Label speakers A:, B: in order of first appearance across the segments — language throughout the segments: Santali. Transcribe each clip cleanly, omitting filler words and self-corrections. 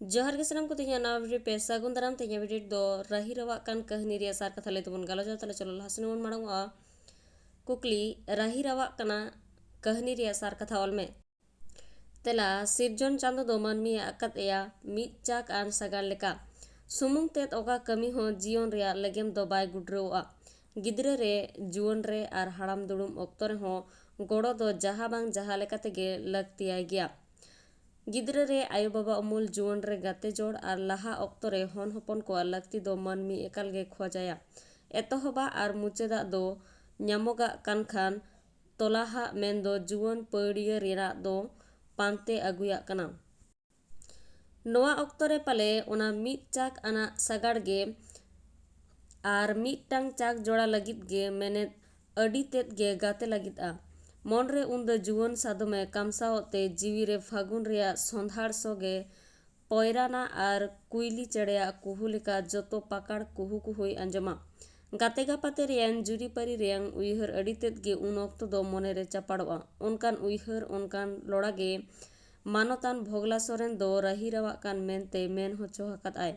A: जोहार के सलाम को तेज नवा वीडियो पे सागुन दाराम तेज वीडियो दो रही रवा कान कहनी रिया सार कथा ले तबन गालो तले चलो लहसन मन मांगा कुकली रही रवा कना कहनी रिया सार कथा ऑल में तेला सिरजन चांदो दो मानमी अकत या मीत चाक आन सगार लेका सुमुंग तेत ओका कमी हो जीवन रिया लगेम दो बाय गुडरोआ गिद्रे रे जुवन रे आर हड़ाम दुड़ुम ऑक्तो रे हो गोड़ो दो जहा बांग जहा लेका तेगे लगतिया गया गिद्रे रे आयो बाबा अमूल जुवन रे गाते जोड़ और लहा ऑक्तो रे हन हपन को लगती दो मानमी एकाल गे खोजाया एतोहबा और मुचेदा दो ᱧᱟᱢᱚᱜᱟ कान खान तोलाहा मेन दो जुवन पड़िया रेना दो पांते अगुया कना नोआ ऑक्तो रे पाले ओना मीत चाक आना सगाड़ गे और मीटांग चाक जोड़ा लगित गे मेने अडी तेत गे गाते लगित आ मन रे उन द जुवन सादमे कामसाओते जीवी रे फागुन रिया सोंधाड़ सोगे पयराना और कुइली चढ़िया कुहू लेका जतो पाकाड़ कुहू कुहुई अंजमा गाते गापाते रियान जुरी परी रियां उइहर अडी तेत गे उन ऑक्तो दो मने रे चापाड़वा उनकान उइहर उनकान लोड़ा गे मानोतान भोगला सोरेन दो रही रवा कान मेनते मेन होचो हकत आय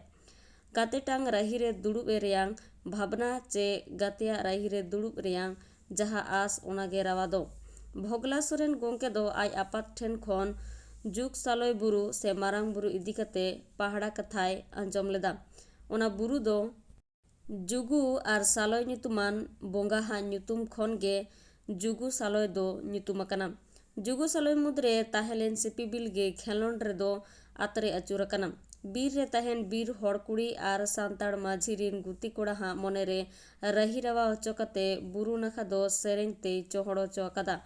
A: गाते टांग रही रे दुड़ुब ए रियां भावना चे गातेया रही रे दुड़ुब रियां जहा आस ओनागे रावा दो भोगला सोरेन गोंके दो आज आपात ठेन खोन जुग सालोय बुरु से मारांग बुरु इदी कते पहाड़ा कथाय अंजम लेदा ओना बुरु दो जुगु आर सालोय ᱧᱩᱛᱩᱢᱟᱱ बोंगा हा ᱧᱩᱛᱩᱢ खोन गे जुगु सालोय दो ᱧᱩᱛᱩᱢ अकना जुगु सालोय मुद्रे ताहेलेन सिपिबिल गे खेलोन रे दो आतरे अचुर अकना बीर रे तहन बीर हड़ कुड़ी आर सांताड़ माझी रिन गुती कोड़ा हा मने रे रही रवा होचो कते बुरु नखा दो सेरेंग ते चोहड़ो चो कदा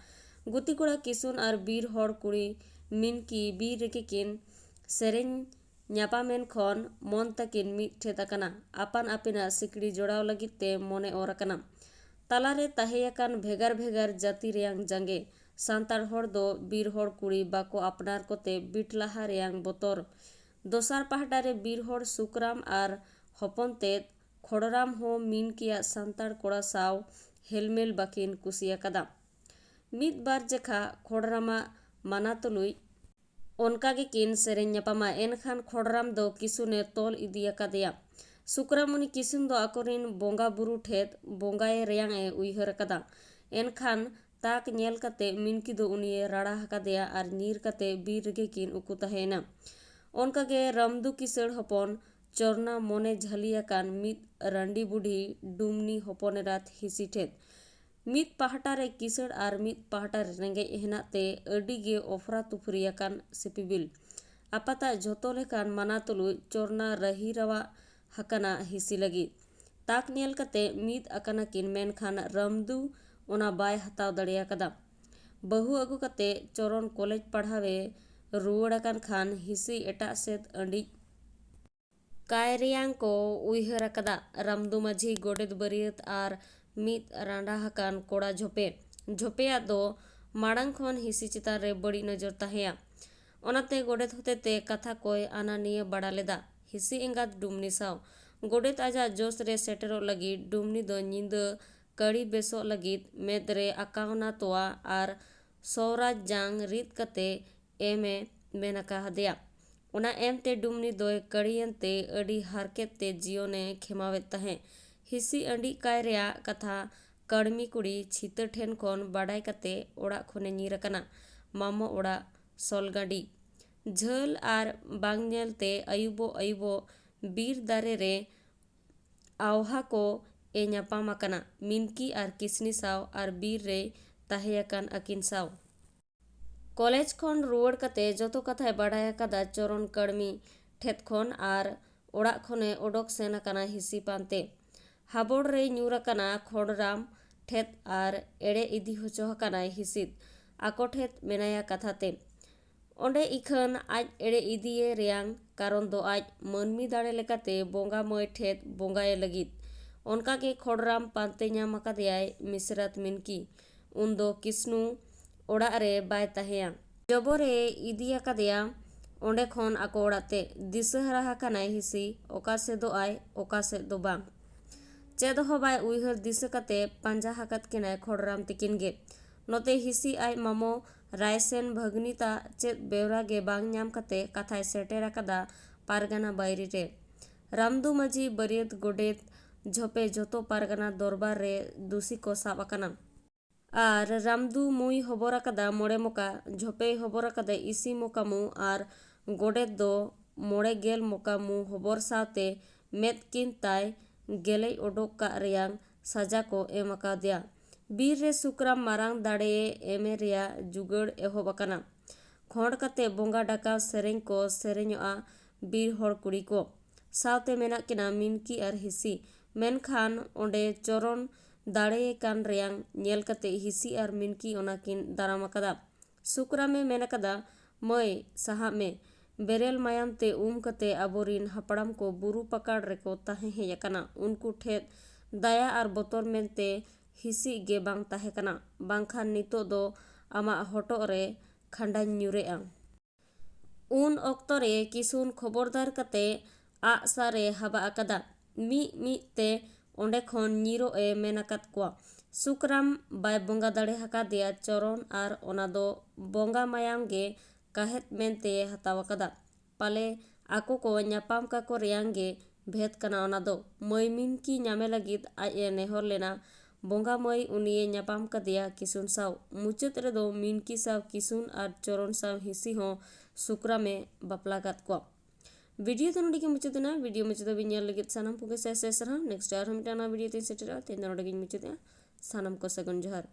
A: गुती कोड़ा किसुन और बीर हड़ कुड़ी मिनकी बीर रेके किन सेरेंग ᱧᱟᱯᱟᱢᱮᱱ ᱠᱷᱚᱱ ᱢᱚᱱ ᱛᱟᱹᱠᱤᱱ ᱢᱤᱫ ᱴᱷᱮᱫ ᱟᱠᱟᱱᱟ ᱟᱯᱟᱱ ᱟᱹᱯᱤᱱᱟᱜ ᱥᱤᱠᱲᱤ ᱡᱚᱲᱟᱣ ᱞᱟᱹᱜᱤᱫ ᱛᱮ ᱢᱚᱱᱮ ᱚᱨ ᱟᱠᱟᱱᱟ ᱛᱟᱞᱟᱨᱮ ᱛᱟᱦᱮᱸᱭᱟᱠᱟᱱ ᱵᱷᱮᱜᱟᱨ ᱵᱷᱮᱜᱟᱨ ᱡᱟᱹᱛᱤ ᱨᱮᱭᱟᱝ ᱡᱟᱸᱜᱮ ᱥᱟᱱᱛᱟᱲ ᱦᱚᱲ ᱫᱚ ᱵᱤᱨ ᱦᱚᱲ ᱠᱩᱲᱤ ᱵᱟᱠᱚ ᱟᱯᱱᱟᱨ ᱠᱚᱛᱮ ᱵᱤᱴᱞᱟᱦᱟ ᱨᱮᱭᱟᱝ ᱵᱚᱛᱚᱨ ᱫᱚᱥᱟᱨ ᱯᱟᱦᱴᱟ ᱨᱮ ᱵᱤᱨ ᱦᱚᱲ ᱥᱩᱠᱨᱟᱢ ᱟᱨ ᱦᱚᱯᱚᱱ ᱛᱮᱫ ᱠᱷᱚᱲᱨᱟᱢ ᱦᱚᱸ ᱢᱤᱱᱠᱤᱭᱟᱜ ᱥᱟᱱᱛᱟᱲ ᱠᱚᱲᱟ ᱥᱟᱶ ᱦᱮᱞᱢᱮᱞ ᱵᱟᱹᱠᱤᱱ ᱠᱩᱥᱤᱭᱟᱠᱟᱫᱟ ᱢᱤᱫ ᱵᱟᱨ ᱡᱮᱠᱷᱟ ᱠᱷᱚᱲᱨᱟᱢᱟᱜ ᱢᱟना ᱛᱩᱞᱩᱡ उनका गे किन सेरें ᱧᱟᱯᱟᱢᱟ एनखान खोड़राम दो किसुने तोल इदिया कदेया सुकराम उनी किसुन दो आकोरिन बोंगा बुरु ठेत बोंगाए रेयांग ए उइहर कदा एनखान ताक नेल कते मिनकी दो उनिए राड़ा हकदेया और नीर कते बीर गे किन उकु तहेना उनका गे रमदु किसड़ हपन चोरना मोने झलिया कान मिद रंडी बुढ़ी डुमनी हपन रात हिसी ठेत मीत पहाटा रे किसड़ और मीत पहाटा रे रेंगे हेना ते अडी गे ओफरा तुफरिया कान सिपिबिल आपाता झोतो लेकान माना तुलु चोरना रही रवा हकना हिसी लगी ताक नेल कते मीत अकना किन मेनखान रमदू ओना बाय हताव दड़िया कदा बहु अगु कते चोरन कॉलेज पढ़ावे रुवड़ाकन खान हिसी एटा सेत अंडी कायरियांग को उइहर कदा रमदू माझी गोडेद बरियत आर मीत रांडा हकान कोड़ा झोपेया दो माड़ांग खोन हिसी चितान रे बड़ी नजर तहेया ओनाते गोडेत होते ते कथा कोय आना निये बड़ा लेदा हिसी एंगात डुमनी साव गोडेत आजा जोश रे सेटेरो लगी डुमनी दो नींद कड़ी बेसो लगित मेद रे अकावना तोआ आर सौराज जांग रीत कते एमे मेनका हदेया ओना एमते डुमनी दोय कड़ियनते अड़ी हारकेत ते जियोने खेमावेत तहे हिसी अंडी काय रेया कथा कड़मी कुड़ी छितर ठेन खोन बाडाय कते ओड़ा खोने नीर कना मामो ओड़ा सोलगाडी झल आर बांग नेलते अयुबो बीर दारे रे आवहा को ए ᱧᱟᱯᱟᱢ अकना मिनकी आर किसनी साव आर बीर रे ताहेयाकान अकिन साव कॉलेज खोन रुवड़ कते जोतो कथाय बाडाय कदा चोरन कड़मी ठेत खोन आर ओड़ा खोने ओडोक सेन अकना हिसी पानते हाबोड़ रे ᱧᱩᱨᱟᱠᱟᱱᱟ खोड़राम ठेत आर एड़े इदी होचो हकाना हिसिद आको ठेत मेनाया कथाते ओंडे इखन आज एड़े इदिये रेयांग कारण दो आज मनमी दाड़े लेकाते बोंगा मय ठेत बोंगाए लगित उनका के खोड़राम पांते ᱧᱟᱢ अकादेयाय मिसरात मिनकी उन दो किस्नु ओड़ा रे बाय तहेया जबोरे इदिया कदेया ओंडे खोन आको ओड़ाते दिसहरा हकानाय हिसी ओका से दो आय ओका से दो बांग चेद हो बाय उइहर दिस कते पांजा हकत किनाय खोड़राम तिकिन गे नोते हिसी आय मामो रायसेन भगनीता चेद बेवरा गे बांग ᱧᱟᱢ कते कथाय सेटेर कदा पारगाना बायरे रे रामदू माझी बरियत गोडेत झोपे जोतो पारगाना दरबार रे दुसी को साब आकाना और रामदू मुई हबर आकादा मोड़े मोका झोपे हबर आकादा इसी मोका मु और गोडेत दो मोड़े गेल मोका मु हबर सावते मेद किन ताय गेले ओडोक का रियांग सजा को एम आकादिया बीर रे सुकराम मारांग दाड़े एमे रिया जुगड़ एहोब आकाना खोड़ कते बोंगा डाकाव सेरेंग को सेरेंयोआ बीर हर कुड़ी को सावते मेना किना मिनकी और हिसी मेनखान ओंडे चोरन दाड़े कान रियांग नेल कते हिसी और मिनकी ओनाकिन दाराम आकादा सुकरामे मेन आकादा मई साहा में बेरेल मायाम ते कते आबोरिन हपड़ाम को बुरु पकड़ रेको ताहे हे आकाना उनको ठेद दाया और बोतोर मेनते हिसी गे बांग ताहे काना बांखान नितो दो आमा हटो रे खंडा न्यूरेआ उन ऑक्तो रे किसुन खबरदार कते आसारे हबा आकादा मी ते ओंडे खन नीरो ए मेनाकात कोआ सुकराम बाय बोंगा दाड़े हका दिया चोरन और ओना दो बोंगा मायाम गे काहेत मेनते हताव आकादा पाले आको को न्यापाम का को रियांगे भेद कना ओना दो मई मिनकी न्यामे लगित आए नेहर लेना बोंगा मई उनिये न्यापाम का दिया किसुन साव मुचत रे दो मिनकी साव किसुन और चोरन साव हिसी हो सुकरा में बापला गात को वीडियो तो नोडी के मुचतना वीडियो मुचत बिन्याल लगित सानम पुगे से सरा नेक्स्ट यार हम टाना वीडियो तीन सेटरा तीन नोडी के मुचतना सानम को सगुन जोहार।